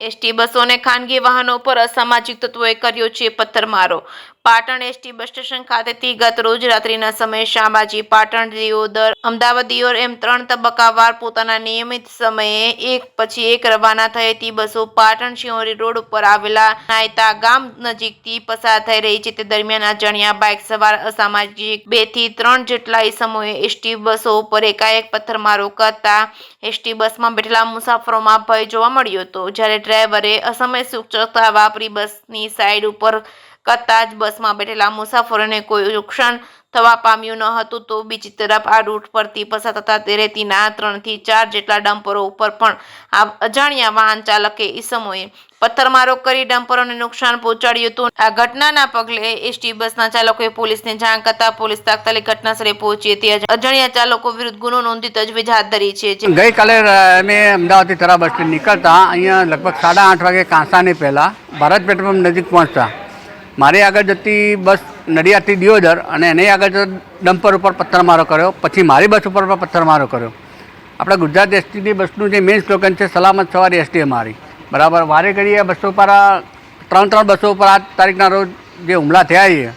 ST બસો અને ખાનગી વાહનો પર અસામાજિક તત્વોએ કર્યો છે પથ્થરમારો। પાટણ એસટી બસ સ્ટેશન ખાતેથી ગત રોજ રાત્રિના સમયે શામળાજી, પાટણ, દિયોદર, અમદાવાદ, દિયોર એમ 3 તબક્કાવાર પોતાના નિયમિત સમયે એક પછી એક રવાના થયેલી બસો પાટણ શિહોરી રોડ ઉપર આવેલા નાયતા ગામ નજીકથી પસાર થઈ રહી છે। તે દરમિયાન અજાણ્યા બાઇક સવાર અસામાજિક 2 થી 3 જેટલા ઇસમોએ એસટી બસો ઉપર એકાએક પથ્થરમારો કરતા એસટી બસમાં બેઠેલા મુસાફરોમાં ભય જોવા મળ્યો હતો। જ્યારે ડ્રાઈવરે અસમય સૂચકતા વાપરી બસની સાઈડ ઉપર કરતા જ બસમાં બેઠેલા મુસાફરોને કોઈ નુકસાન થવા પામ્યું ન હતું। તો બીજી તરફ આ રૂટ પરથી પસાર થતા રેતીના 3 થી 4 જેટલા ડમ્પરો ઉપર પણ આ અજાણ્યા વાહન ચાલકે ઇસમોએ પથ્થરમારો કરી ડમ્પરોને નુકસાન પહોંચાડ્યું હતું। આ ઘટનાના પગલે એસટી બસના ચાલકોએ પોલીસને જાણ કરતા પોલીસ તાત્કાલિક ઘટનાસ્થળે પહોંચી હતી। અજાણ્યા ચાલકો વિરુદ્ધ ગુનો નોંધી તજવીજ હાથ ધરી છે। ગઈકાલે અમે અમદાવાદથી તરા બસ સ્ટેન્ડ નીકળતા અહીંયા લગભગ 8:30 વાગે કાંસાની પહેલાં ભારત પેટ્રોલ પંપ નજીક પહોંચતા મારી આગળ જતી બસ નડિયાદથી દિયોદર અને એની આગળ ડમ્પર ઉપર પથ્થરમારો કર્યો। પછી મારી બસ ઉપર પણ પથ્થરમારો કર્યો। આપણે ગુજરાત એસટીની બસનું જે મેઇન સ્લોગન છે સલામત સવારી એસટી અમારી, બરાબર। વારે ઘડીએ બસો પર 3 બસો ઉપર આ તારીખના રોજ જે હુમલા થયા છે,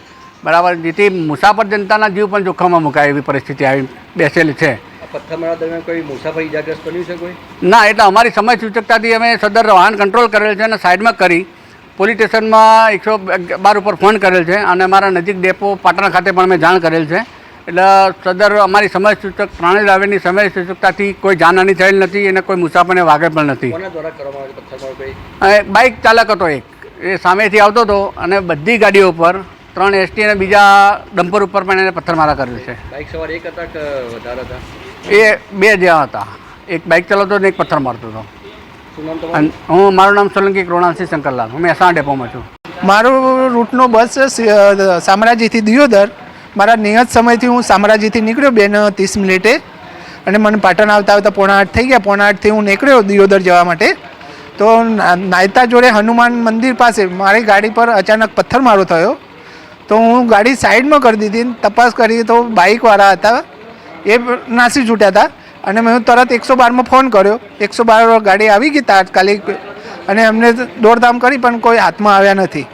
બરાબર, જેથી મુસાફર જનતાના જીવ પણ જોખમમાં મુકાય એવી પરિસ્થિતિ આવી બેસેલી છે। પથ્થરમારા દરમિયાન કોઈ મુસાફર ઇજાગ્રસ્ત બન્યું છે કોઈ? ના, એટલે અમારી સમય સૂચકતાથી અમે સદર વાહન કંટ્રોલ કરેલ છે અને સાઈડમાં કરી પોલીસ સ્ટેશનમાં 112 ઉપર ફોન કરેલ છે અને અમારા નજીક ડેપો પાટણ ખાતે પણ અમે જાણ કરેલ છે। એટલે સદર અમારી સમય સૂચક પ્રાણી લાવેની સમય સૂચકતાથી કોઈ જાનહાની થયેલ નથી અને કોઈ મુસાફરને વાગે પણ નથી। કોના દ્વારા કરવામાં આવે પથ્થરમારો? બાઇક ચાલક હતો એક, એ સામેથી આવતો હતો અને બધી ગાડીઓ ઉપર 3 એસટી અને બીજા ડમ્પર ઉપર પણ એને પથ્થરમારા કરેલ છે। બાઇક સવાર એક હતા કે વધારે હતા? એ 2 જ્યાં હતા, એક બાઇક ચલાવતો હતો ને એક પથ્થર મારતો હતો। શું નામ તમારું? મારું નામ સોલંકી કૃણાલસિંહ શંકરલાલ, હું મહેસાણા ડેપોમાં છું। મારું રૂટનો બસ છે શામળાજીથી દિયોદર। મારા નિયત સમયથી હું શામળાજીથી નીકળ્યો 2:30 અને મને પાટણ આવતા આવતા 7:45 થઈ ગયા। 7:45થી હું નીકળ્યો દિયોદર જવા માટે। તો નાયતા જોડે હનુમાન મંદિર પાસે મારી ગાડી પર અચાનક પથ્થરમારો થયો। તો હું ગાડી સાઈડમાં કરી દીધી, તપાસ કરી તો બાઇકવાળા હતા એ નાસી છૂટ્યા હતા અને મેં તરત 112માં ફોન કર્યો। 112 ગાડી આવી ગઈ તાત્કાલિક અને અમને દોડધામ કરી પણ કોઈ હાથમાં આવ્યા નથી।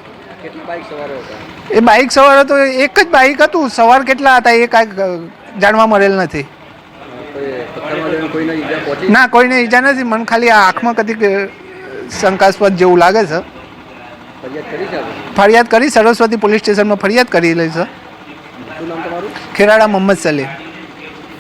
કેટલી બાઇક સવારો હતા? એ બાઇક સવારો તો એક જ બાઇક હતું, સવાર કેટલા હતા એ કાંઈ જાણવા મળેલ નથી। ના, કોઈને ઈજા નથી, મને ખાલી આ આંખમાં કદી શંકાસ્પદ જેવું લાગે છે। ફરિયાદ કરી સરસ્વતી પોલીસ સ્ટેશનમાં ફરિયાદ કરી લઈ છે। શું નામ તમારું? ખેરાડા મોહમ્મદ સલીમ।